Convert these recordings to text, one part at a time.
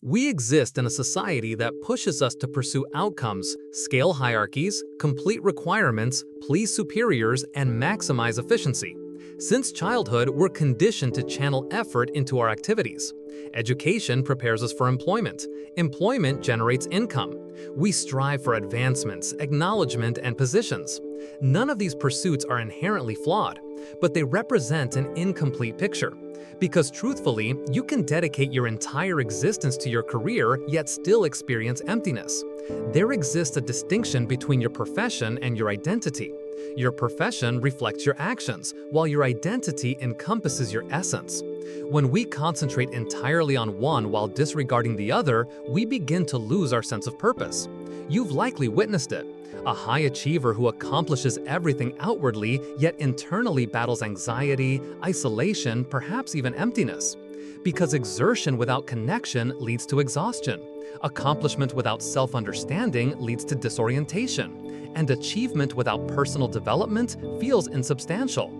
We exist in a society that pushes us to pursue outcomes, scale hierarchies, complete requirements, please superiors, and maximize efficiency. Since childhood, we're conditioned to channel effort into our activities. Education prepares us for employment. Employment generates income. We strive for advancements, acknowledgement, and positions. None of these pursuits are inherently flawed, but they represent an incomplete picture. Because truthfully, you can dedicate your entire existence to your career yet still experience emptiness. There exists a distinction between your profession and your identity. Your profession reflects your actions, while your identity encompasses your essence. When we concentrate entirely on one while disregarding the other, we begin to lose our sense of purpose. You've likely witnessed it. A high achiever who accomplishes everything outwardly yet internally battles anxiety, isolation, perhaps even emptiness. Because exertion without connection leads to exhaustion. Accomplishment without self-understanding leads to disorientation. And achievement without personal development feels insubstantial.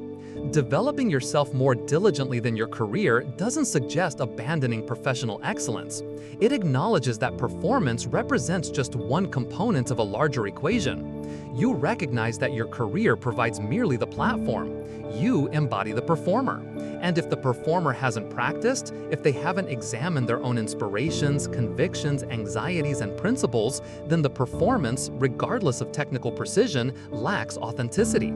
Developing yourself more diligently than your career doesn't suggest abandoning professional excellence. It acknowledges that performance represents just one component of a larger equation. You recognize that your career provides merely the platform. You embody the performer. And if the performer hasn't practiced, if they haven't examined their own inspirations, convictions, anxieties, and principles, then the performance, regardless of technical precision, lacks authenticity.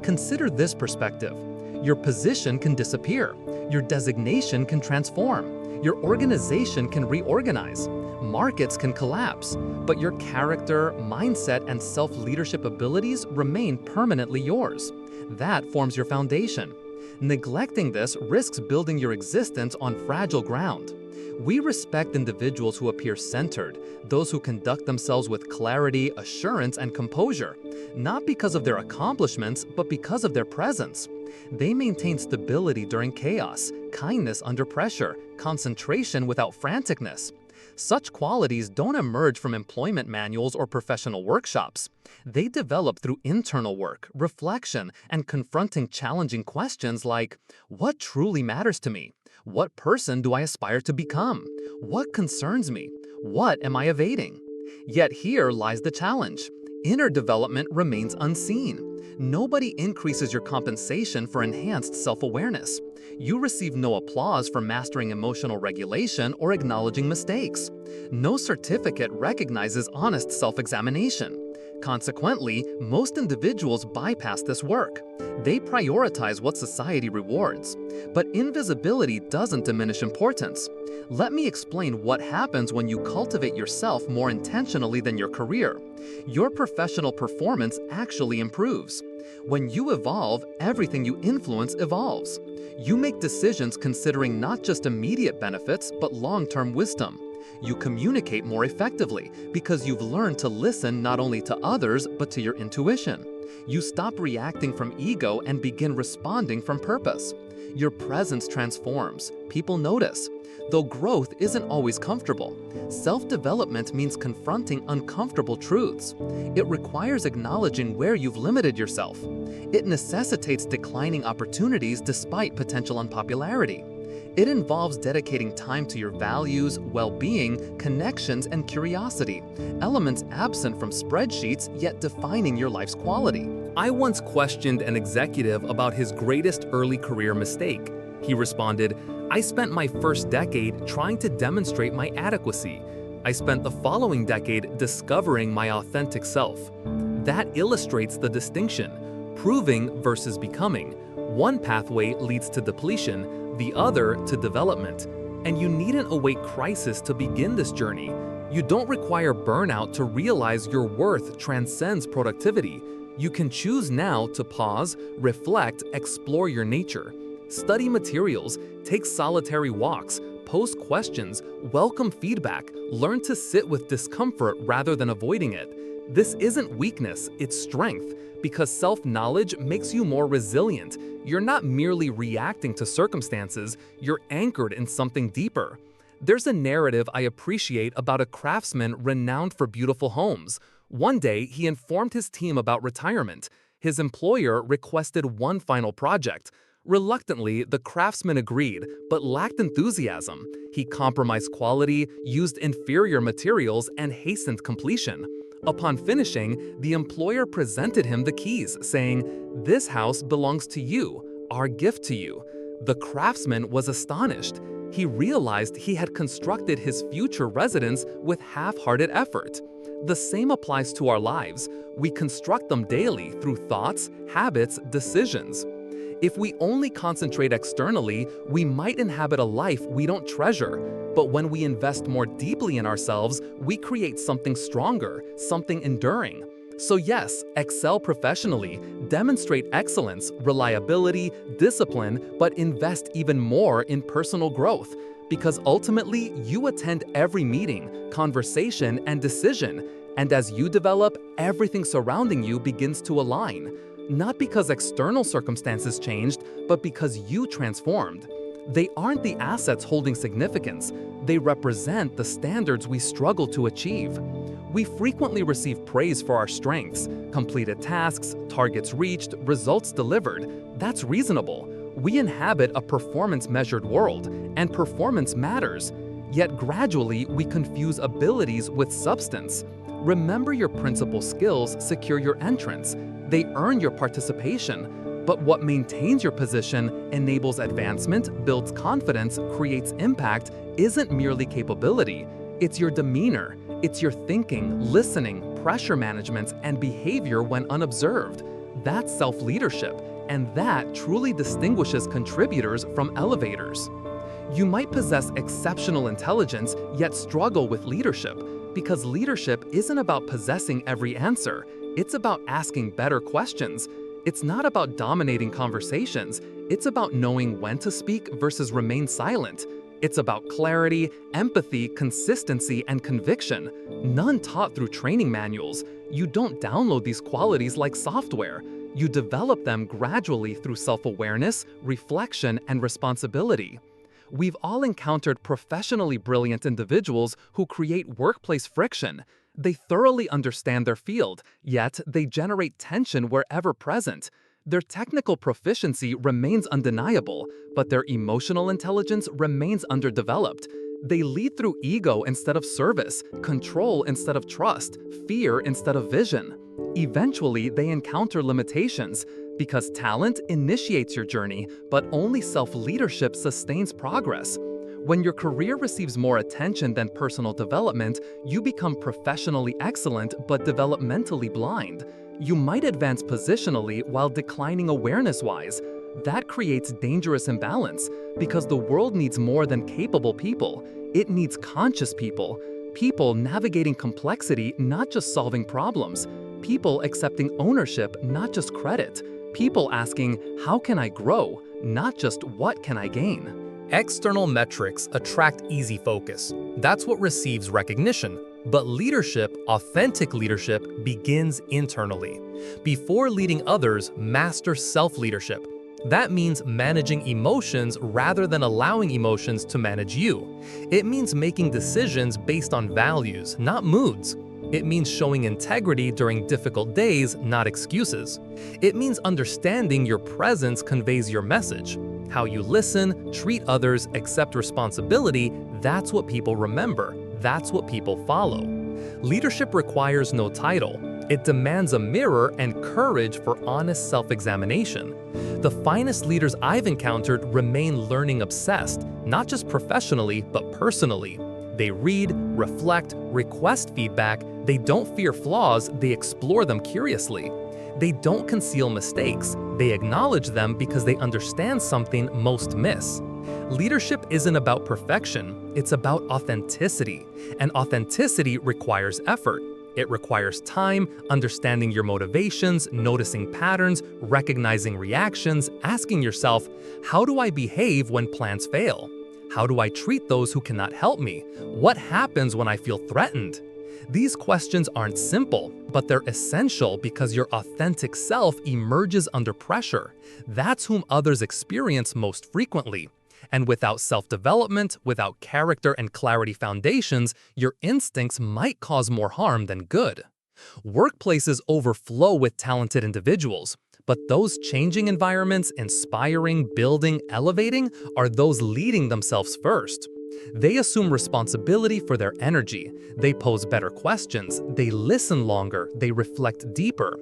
Consider this perspective. Your position can disappear. Your designation can transform. Your organization can reorganize. Markets can collapse. But your character, mindset, and self-leadership abilities remain permanently yours. That forms your foundation. Neglecting this risks building your existence on fragile ground. We respect individuals who appear centered, those who conduct themselves with clarity, assurance, and composure, not because of their accomplishments, but because of their presence. They maintain stability during chaos, kindness under pressure, concentration without franticness. Such qualities don't emerge from employment manuals or professional workshops. They develop through internal work, reflection, and confronting challenging questions like, what truly matters to me? What person do I aspire to become? What concerns me? What am I evading? Yet here lies the challenge. Inner development remains unseen. Nobody increases your compensation for enhanced self-awareness. You receive no applause for mastering emotional regulation or acknowledging mistakes. No certificate recognizes honest self-examination. Consequently, most individuals bypass this work. They prioritize what society rewards. But invisibility doesn't diminish importance. Let me explain what happens when you cultivate yourself more intentionally than your career. Your professional performance actually improves. When you evolve, everything you influence evolves. You make decisions considering not just immediate benefits, but long-term wisdom. You communicate more effectively because you've learned to listen not only to others, but to your intuition. You stop reacting from ego and begin responding from purpose. Your presence transforms. People notice. Though growth isn't always comfortable, self-development means confronting uncomfortable truths. It requires acknowledging where you've limited yourself. It necessitates declining opportunities despite potential unpopularity. It involves dedicating time to your values, well-being, connections, and curiosity, elements absent from spreadsheets yet defining your life's quality. I once questioned an executive about his greatest early career mistake. He responded, "I spent my first decade trying to demonstrate my adequacy. I spent the following decade discovering my authentic self." That illustrates the distinction: proving versus becoming. One pathway leads to depletion, the other to development. And you needn't await crisis to begin this journey. You don't require burnout to realize your worth transcends productivity. You can choose now to pause, reflect, explore your nature. Study materials, take solitary walks, post questions, welcome feedback, learn to sit with discomfort rather than avoiding it. This isn't weakness, it's strength, because self-knowledge makes you more resilient. You're not merely reacting to circumstances, you're anchored in something deeper. There's a narrative I appreciate about a craftsman renowned for beautiful homes. One day, he informed his team about retirement. His employer requested one final project: Reluctantly, the craftsman agreed, but lacked enthusiasm. He compromised quality, used inferior materials, and hastened completion. Upon finishing, the employer presented him the keys, saying, "This house belongs to you, our gift to you." The craftsman was astonished. He realized he had constructed his future residence with half-hearted effort. The same applies to our lives. We construct them daily through thoughts, habits, decisions. If we only concentrate externally, we might inhabit a life we don't treasure. But when we invest more deeply in ourselves, we create something stronger, something enduring. So yes, excel professionally, demonstrate excellence, reliability, discipline, but invest even more in personal growth. Because ultimately, you attend every meeting, conversation, and decision. And as you develop, everything surrounding you begins to align. Not because external circumstances changed, but because you transformed. They aren't the assets holding significance. They represent the standards we struggle to achieve. We frequently receive praise for our strengths, completed tasks, targets reached, results delivered. That's reasonable. We inhabit a performance-measured world, and performance matters. Yet gradually, we confuse abilities with substance. Remember, your principal skills secure your entrance. They earn your participation. But what maintains your position, enables advancement, builds confidence, creates impact, isn't merely capability. It's your demeanor. It's your thinking, listening, pressure management, and behavior when unobserved. That's self-leadership, and that truly distinguishes contributors from elevators. You might possess exceptional intelligence, yet struggle with leadership, because leadership isn't about possessing every answer. It's about asking better questions. It's not about dominating conversations. It's about knowing when to speak versus remain silent. It's about clarity, empathy, consistency, and conviction. None taught through training manuals. You don't download these qualities like software. You develop them gradually through self-awareness, reflection, and responsibility. We've all encountered professionally brilliant individuals who create workplace friction. They thoroughly understand their field, yet they generate tension wherever present. Their technical proficiency remains undeniable, but their emotional intelligence remains underdeveloped. They lead through ego instead of service, control instead of trust, fear instead of vision. Eventually, they encounter limitations, because talent initiates your journey, but only self-leadership sustains progress. When your career receives more attention than personal development, you become professionally excellent but developmentally blind. You might advance positionally while declining awareness-wise. That creates dangerous imbalance, because the world needs more than capable people. It needs conscious people. People navigating complexity, not just solving problems. People accepting ownership, not just credit. People asking, how can I grow? Not just what can I gain? External metrics attract easy focus. That's what receives recognition. But leadership, authentic leadership, begins internally. Before leading others, master self-leadership. That means managing emotions rather than allowing emotions to manage you. It means making decisions based on values, not moods. It means showing integrity during difficult days, not excuses. It means understanding your presence conveys your message. How you listen, treat others, accept responsibility, that's what people remember. That's what people follow. Leadership requires no title. It demands a mirror and courage for honest self-examination. The finest leaders I've encountered remain learning-obsessed, not just professionally, but personally. They read, reflect, request feedback. They don't fear flaws, they explore them curiously. They don't conceal mistakes. They acknowledge them because they understand something most miss. Leadership isn't about perfection, it's about authenticity. And authenticity requires effort. It requires time, understanding your motivations, noticing patterns, recognizing reactions, asking yourself, how do I behave when plans fail? How do I treat those who cannot help me? What happens when I feel threatened? These questions aren't simple, but they're essential because your authentic self emerges under pressure. That's whom others experience most frequently. And without self-development, without character and clarity foundations, your instincts might cause more harm than good. Workplaces overflow with talented individuals, But those changing environments, inspiring, building, elevating, are those leading themselves first. They assume responsibility for their energy. They pose better questions. They listen longer. They reflect deeper.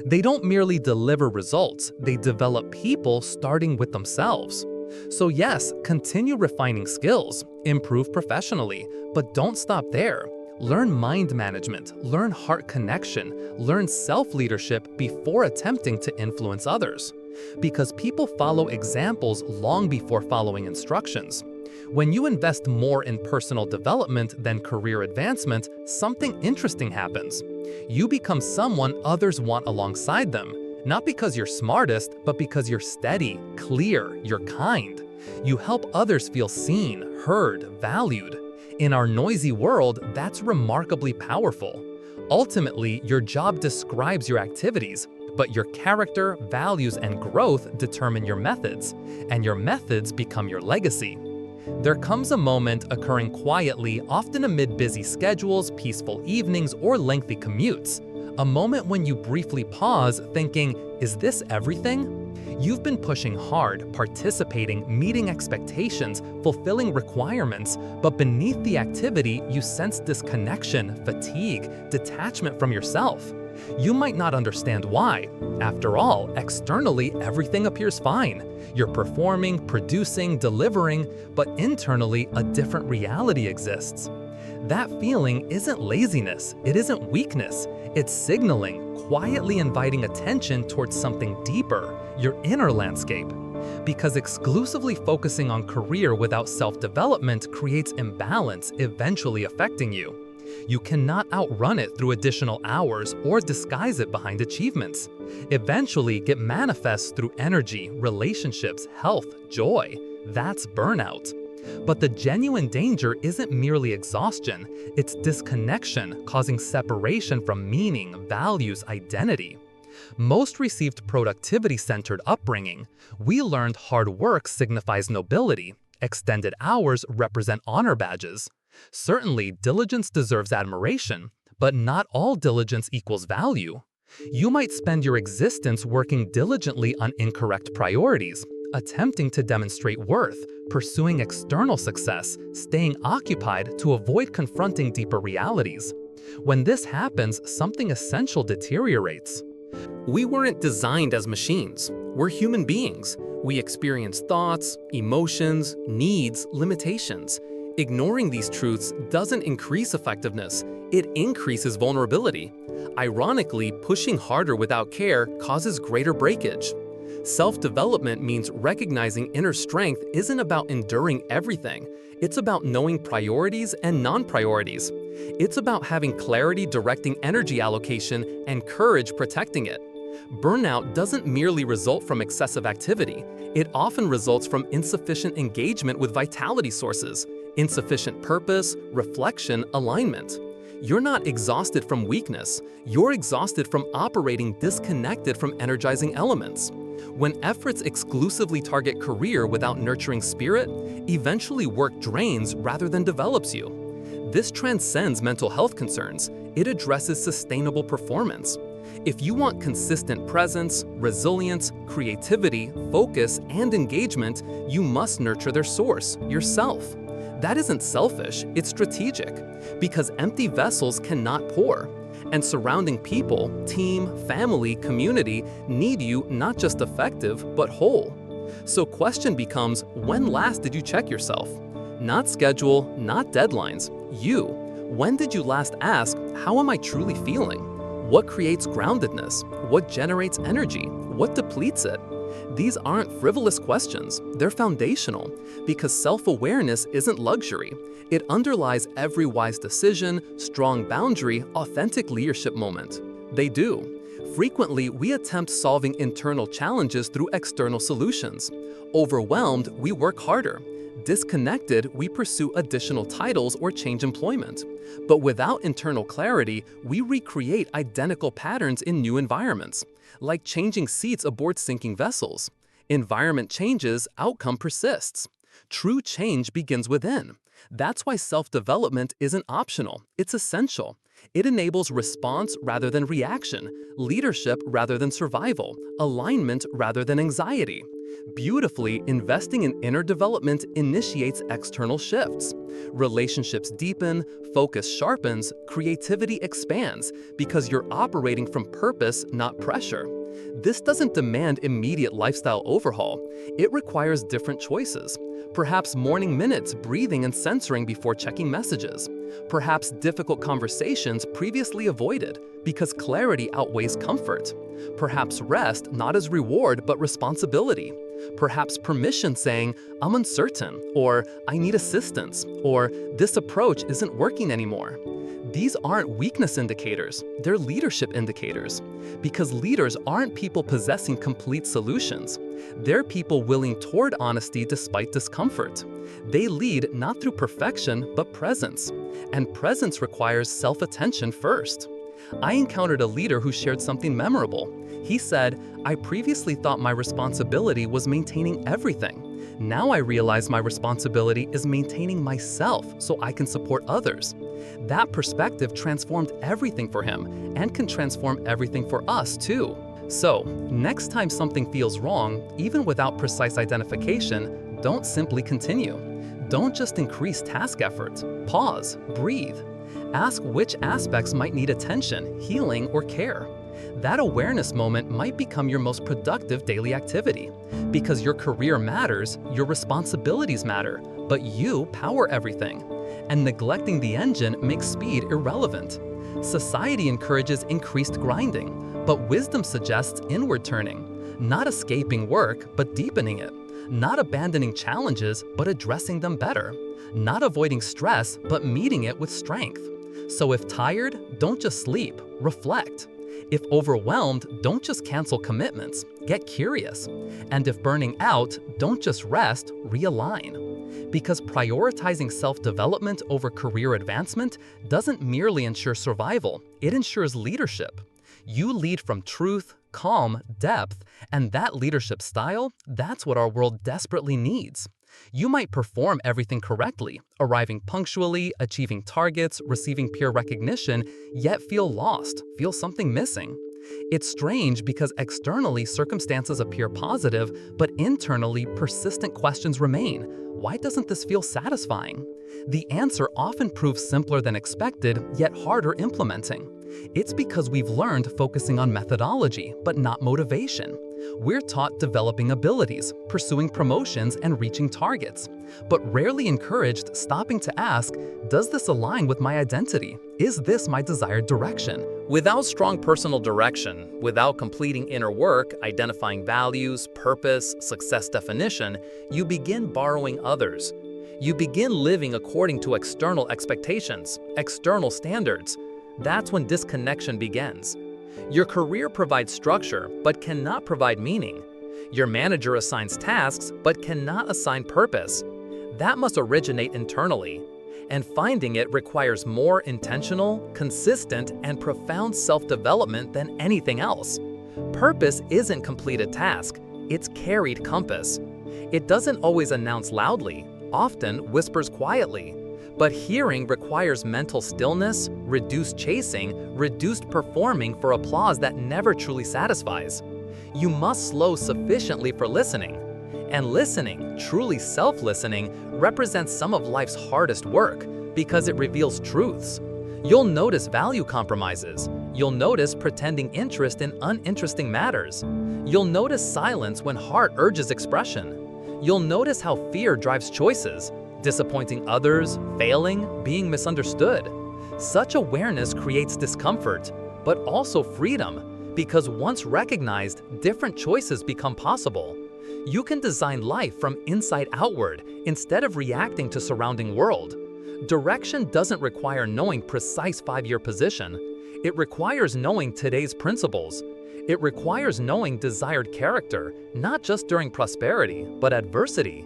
They don't merely deliver results. They develop people starting with themselves. So yes, continue refining skills, improve professionally, but don't stop there. Learn mind management, learn heart connection, learn self-leadership before attempting to influence others. Because people follow examples long before following instructions. When you invest more in personal development than career advancement, something interesting happens. You become someone others want alongside them, not because you're smartest, but because you're steady, clear, you're kind. You help others feel seen, heard, valued. In our noisy world, that's remarkably powerful. Ultimately, your job describes your activities, but your character, values, and growth determine your methods, and your methods become your legacy. There comes a moment occurring quietly, often amid busy schedules, peaceful evenings, or lengthy commutes. A moment when you briefly pause, thinking, is this everything? You've been pushing hard, participating, meeting expectations, fulfilling requirements, but beneath the activity, you sense disconnection, fatigue, detachment from yourself. You might not understand why. After all, externally, everything appears fine. You're performing, producing, delivering, but internally, a different reality exists. That feeling isn't laziness, it isn't weakness, it's signaling, quietly inviting attention towards something deeper, your inner landscape. Because exclusively focusing on career without self-development creates imbalance, eventually affecting you. You cannot outrun it through additional hours or disguise it behind achievements. Eventually, it manifests through energy, relationships, health, joy. That's burnout. But the genuine danger isn't merely exhaustion, it's disconnection, causing separation from meaning, values, identity. Most received productivity-centered upbringing. We learned hard work signifies nobility. Extended hours represent honor badges. Certainly, diligence deserves admiration, but not all diligence equals value. You might spend your existence working diligently on incorrect priorities, attempting to demonstrate worth, pursuing external success, staying occupied to avoid confronting deeper realities. When this happens, something essential deteriorates. We weren't designed as machines. We're human beings. We experience thoughts, emotions, needs, limitations. Ignoring these truths doesn't increase effectiveness, it increases vulnerability. Ironically, pushing harder without care causes greater breakage. Self-development means recognizing inner strength isn't about enduring everything. It's about knowing priorities and non-priorities. It's about having clarity directing energy allocation and courage protecting it. Burnout doesn't merely result from excessive activity. It often results from insufficient engagement with vitality sources, insufficient purpose, reflection, alignment. You're not exhausted from weakness. You're exhausted from operating disconnected from energizing elements. When efforts exclusively target career without nurturing spirit, eventually work drains rather than develops you. This transcends mental health concerns. It addresses sustainable performance. If you want consistent presence, resilience, creativity, focus, and engagement, you must nurture their source, yourself. That isn't selfish, it's strategic, because empty vessels cannot pour. And surrounding people, team, family, community need you not just effective, but whole. So question becomes, when last did you check yourself? Not schedule, not deadlines, you. When did you last ask, how am I truly feeling? What creates groundedness? What generates energy? What depletes it? These aren't frivolous questions, they're foundational, because self-awareness isn't luxury. It underlies every wise decision, strong boundary, authentic leadership moment. They do. Frequently, we attempt solving internal challenges through external solutions. Overwhelmed, we work harder. Disconnected, we pursue additional titles or change employment. But without internal clarity, we recreate identical patterns in new environments, like changing seats aboard sinking vessels. Environment changes, outcome persists. True change begins within. That's why self-development isn't optional, it's essential. It enables response rather than reaction, leadership rather than survival, alignment rather than anxiety. Beautifully, investing in inner development initiates external shifts. Relationships deepen, focus sharpens, creativity expands because you're operating from purpose, not pressure. This doesn't demand immediate lifestyle overhaul. It requires different choices. Perhaps morning minutes breathing and censoring before checking messages. Perhaps difficult conversations previously avoided because clarity outweighs comfort. Perhaps rest not as reward but responsibility. Perhaps permission saying, I'm uncertain, or I need assistance, or this approach isn't working anymore. These aren't weakness indicators, they're leadership indicators. Because leaders aren't people possessing complete solutions. They're people willing toward honesty despite discomfort. They lead not through perfection, but presence. And presence requires self-attention first. I encountered a leader who shared something memorable. He said, I previously thought my responsibility was maintaining everything. Now I realize my responsibility is maintaining myself so I can support others. That perspective transformed everything for him and can transform everything for us too. So, next time something feels wrong, even without precise identification, don't simply continue. Don't just increase task effort. Pause, breathe. Ask which aspects might need attention, healing, or care. That awareness moment might become your most productive daily activity. Because your career matters, your responsibilities matter, but you power everything. And neglecting the engine makes speed irrelevant. Society encourages increased grinding, but wisdom suggests inward turning. Not escaping work, but deepening it. Not abandoning challenges, but addressing them better. Not avoiding stress, but meeting it with strength. So if tired, don't just sleep, reflect. If overwhelmed, don't just cancel commitments, get curious. And if burning out, don't just rest, realign. Because prioritizing self-development over career advancement doesn't merely ensure survival, it ensures leadership. You lead from truth, calm, depth, and that leadership style, that's what our world desperately needs. You might perform everything correctly, arriving punctually, achieving targets, receiving peer recognition, yet feel lost, feel something missing. It's strange because externally circumstances appear positive, but internally persistent questions remain. Why doesn't this feel satisfying? The answer often proves simpler than expected, yet harder implementing. It's because we've learned focusing on methodology, but not motivation. We're taught developing abilities, pursuing promotions, and reaching targets, but rarely encouraged stopping to ask, does this align with my identity? Is this my desired direction? Without strong personal direction, without completing inner work, identifying values, purpose, success definition, you begin borrowing others. You begin living according to external expectations, external standards. That's when disconnection begins. Your career provides structure, but cannot provide meaning. Your manager assigns tasks, but cannot assign purpose. That must originate internally. And finding it requires more intentional, consistent, and profound self-development than anything else. Purpose isn't completed task, it's carried compass. It doesn't always announce loudly, often whispers quietly. But hearing requires mental stillness, reduced chasing, reduced performing for applause that never truly satisfies. You must slow sufficiently for listening. And listening, truly self-listening, represents some of life's hardest work because it reveals truths. You'll notice value compromises. You'll notice pretending interest in uninteresting matters. You'll notice silence when heart urges expression. You'll notice how fear drives choices. Disappointing others, failing, being misunderstood. Such awareness creates discomfort, but also freedom, because once recognized, different choices become possible. You can design life from inside outward instead of reacting to surrounding world. Direction doesn't require knowing precise 5-year position. It requires knowing today's principles. It requires knowing desired character, not just during prosperity, but adversity.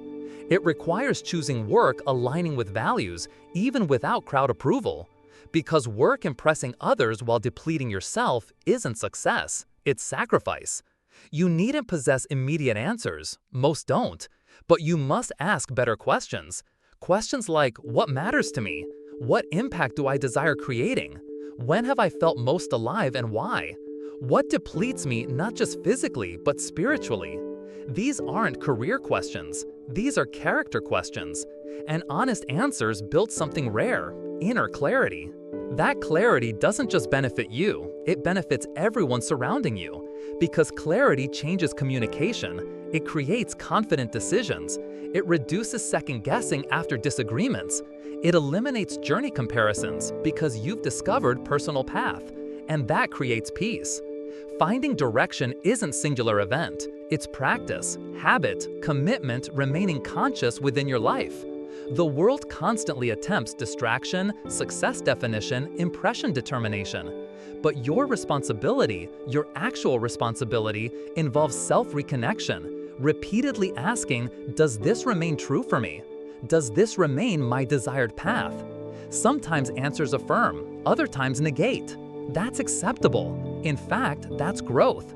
It requires choosing work aligning with values, even without crowd approval. Because work impressing others while depleting yourself isn't success, it's sacrifice. You needn't possess immediate answers, most don't, but you must ask better questions. Questions like, what matters to me? What impact do I desire creating? When have I felt most alive and why? What depletes me not just physically, but spiritually? These aren't career questions. These are character questions. And honest answers build something rare, inner clarity. That clarity doesn't just benefit you, it benefits everyone surrounding you. Because clarity changes communication, it creates confident decisions, it reduces second-guessing after disagreements, it eliminates journey comparisons because you've discovered personal path, and that creates peace. Finding direction isn't singular event, it's practice, habit, commitment, remaining conscious within your life. The world constantly attempts distraction, success definition, impression determination. But your responsibility, your actual responsibility, involves self-reconnection, repeatedly asking, does this remain true for me? Does this remain my desired path? Sometimes answers affirm, other times negate. That's acceptable. In fact, that's growth.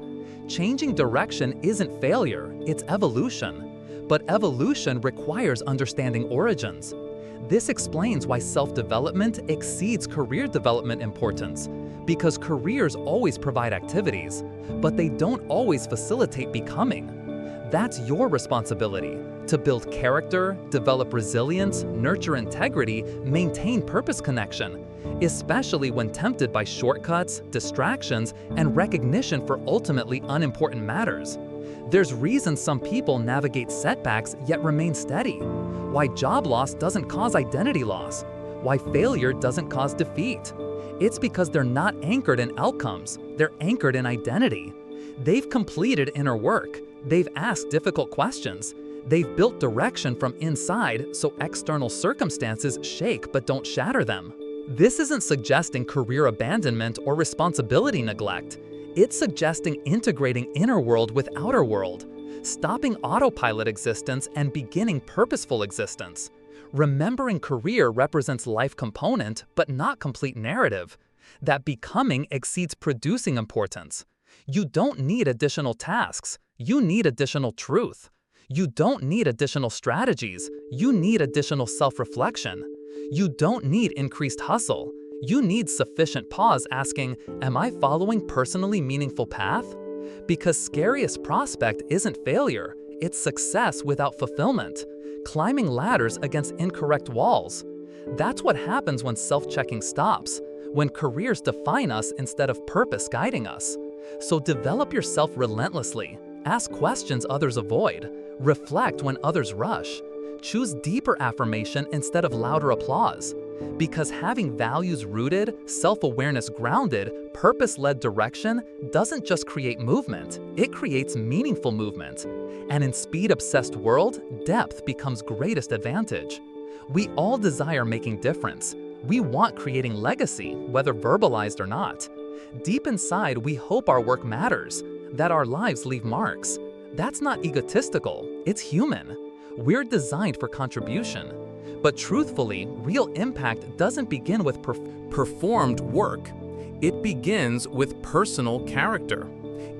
Changing direction isn't failure, it's evolution. But evolution requires understanding origins. This explains why self-development exceeds career development importance, because careers always provide activities, but they don't always facilitate becoming. That's your responsibility, to build character, develop resilience, nurture integrity, maintain purpose connection, especially when tempted by shortcuts, distractions, and recognition for ultimately unimportant matters. There's reasons some people navigate setbacks yet remain steady, why job loss doesn't cause identity loss, why failure doesn't cause defeat. It's because they're not anchored in outcomes, they're anchored in identity. They've completed inner work, they've asked difficult questions, they've built direction from inside so external circumstances shake but don't shatter them. This isn't suggesting career abandonment or responsibility neglect. It's suggesting integrating inner world with outer world, stopping autopilot existence and beginning purposeful existence. Remembering career represents life component, but not complete narrative. That becoming exceeds producing importance. You don't need additional tasks, you need additional truth. You don't need additional strategies, you need additional self-reflection. You don't need increased hustle. You need sufficient pause asking, am I following personally meaningful path? Because scariest prospect isn't failure, it's success without fulfillment, climbing ladders against incorrect walls. That's what happens when self-checking stops, when careers define us instead of purpose guiding us. So develop yourself relentlessly, ask questions others avoid, reflect when others rush, choose deeper affirmation instead of louder applause. Because having values rooted, self-awareness grounded, purpose-led direction doesn't just create movement, it creates meaningful movement. And in speed-obsessed world, depth becomes greatest advantage. We all desire making difference. We want creating legacy, whether verbalized or not. Deep inside, we hope our work matters, that our lives leave marks. That's not egotistical, it's human. We're designed for contribution. But truthfully, real impact doesn't begin with performed work. It begins with personal character.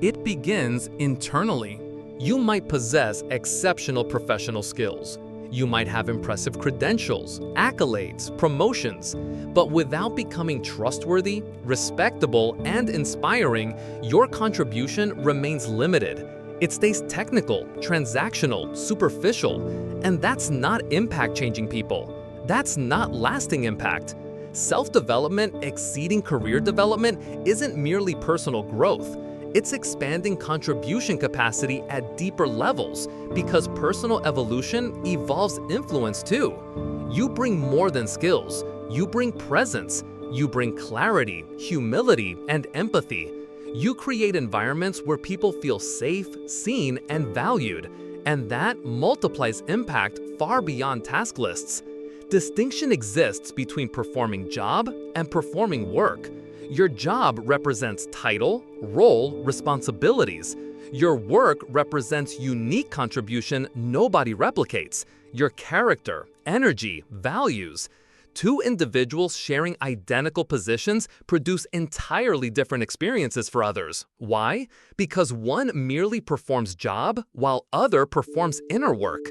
It begins internally. You might possess exceptional professional skills. You might have impressive credentials, accolades, promotions. But without becoming trustworthy, respectable, and inspiring, your contribution remains limited. It stays technical, transactional, superficial, and that's not impact-changing people. That's not lasting impact. Self-development exceeding career development isn't merely personal growth. It's expanding contribution capacity at deeper levels because personal evolution evolves influence too. You bring more than skills. You bring presence. You bring clarity, humility, and empathy. You create environments where people feel safe, seen, and valued, and that multiplies impact far beyond task lists. Distinction exists between performing job and performing work. Your job represents title, role, responsibilities. Your work represents unique contribution nobody replicates, your character, energy, values. Two individuals sharing identical positions produce entirely different experiences for others. Why? Because one merely performs job while other performs inner work.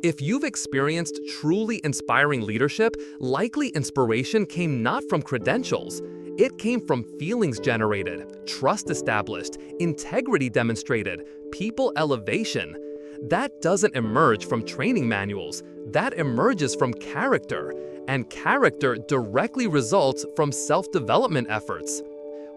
If you've experienced truly inspiring leadership, likely inspiration came not from credentials. It came from feelings generated, trust established, integrity demonstrated, people elevation. That doesn't emerge from training manuals. That emerges from character, and character directly results from self-development efforts.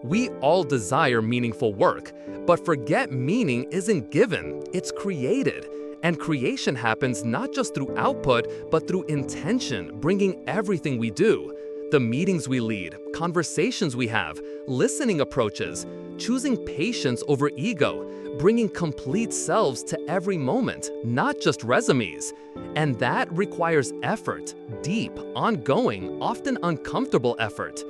We all desire meaningful work, but forget meaning isn't given, it's created. And creation happens not just through output, but through intention, bringing everything we do. The meetings we lead, conversations we have, listening approaches, choosing patience over ego, bringing complete selves to every moment, not just resumes. And that requires effort, deep, ongoing, often uncomfortable effort.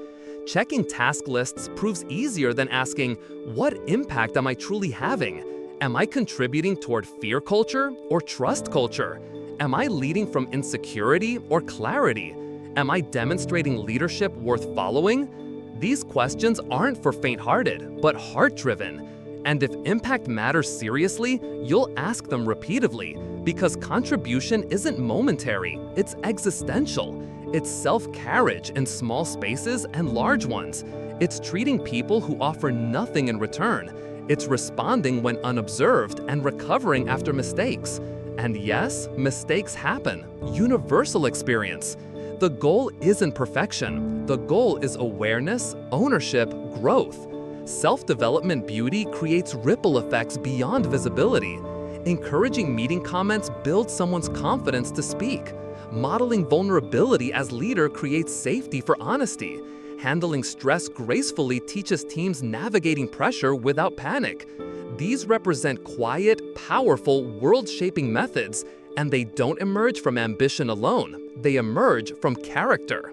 Checking task lists proves easier than asking, what impact am I truly having? Am I contributing toward fear culture or trust culture? Am I leading from insecurity or clarity? Am I demonstrating leadership worth following? These questions aren't for faint-hearted, but heart-driven. And if impact matters seriously, you'll ask them repeatedly, because contribution isn't momentary, it's existential. It's self-carriage in small spaces and large ones. It's treating people who offer nothing in return. It's responding when unobserved and recovering after mistakes. And yes, mistakes happen. Universal experience. The goal isn't perfection. The goal is awareness, ownership, growth. Self-development beauty creates ripple effects beyond visibility. Encouraging meeting comments builds someone's confidence to speak. Modeling vulnerability as leader creates safety for honesty. Handling stress gracefully teaches teams navigating pressure without panic. These represent quiet, powerful, world-shaping methods, and they don't emerge from ambition alone. They emerge from character.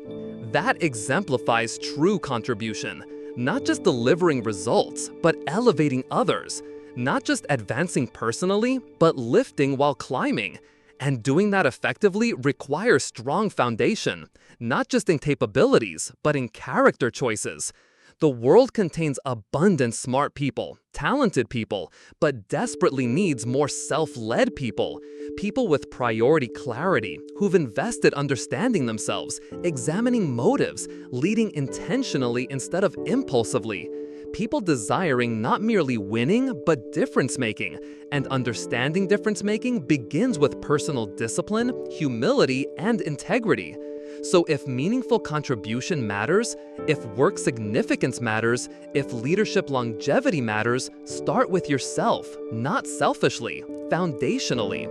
That exemplifies true contribution, not just delivering results, but elevating others, not just advancing personally, but lifting while climbing. And doing that effectively requires strong foundation, not just in capabilities, but in character choices. The world contains abundant smart people, talented people, but desperately needs more self-led people. People with priority clarity, who've invested understanding themselves, examining motives, leading intentionally instead of impulsively. People desiring not merely winning, but difference-making. And understanding difference-making begins with personal discipline, humility, and integrity. So if meaningful contribution matters, if work significance matters, if leadership longevity matters, start with yourself, not selfishly, foundationally.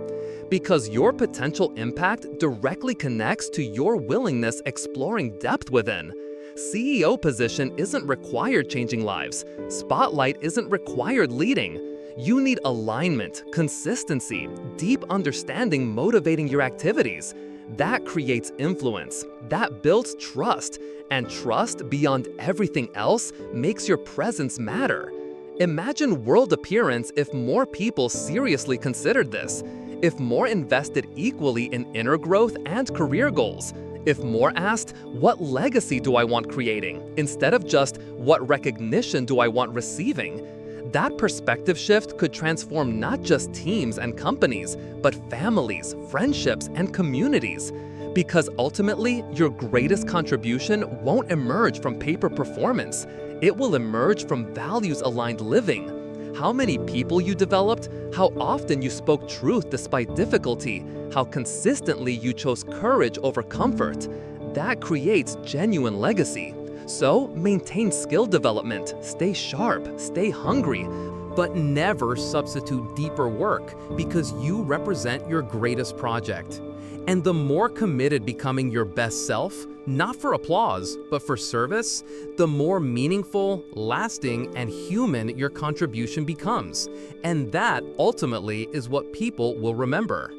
Because your potential impact directly connects to your willingness exploring depth within. CEO position isn't required changing lives. Spotlight isn't required leading. You need alignment, consistency, deep understanding motivating your activities. That creates influence. That builds trust. And trust, beyond everything else, makes your presence matter. Imagine world appearance if more people seriously considered this. If more invested equally in inner growth and career goals. If more asked, what legacy do I want creating, instead of just, what recognition do I want receiving? That perspective shift could transform not just teams and companies, but families, friendships, and communities. Because ultimately, your greatest contribution won't emerge from paper performance. It will emerge from values-aligned living. How many people you developed, how often you spoke truth despite difficulty, how consistently you chose courage over comfort. That creates genuine legacy. So maintain skill development, stay sharp, stay hungry, but never substitute deeper work because you represent your greatest project. And the more committed becoming your best self, not for applause, but for service, the more meaningful, lasting, and human your contribution becomes. And that ultimately is what people will remember.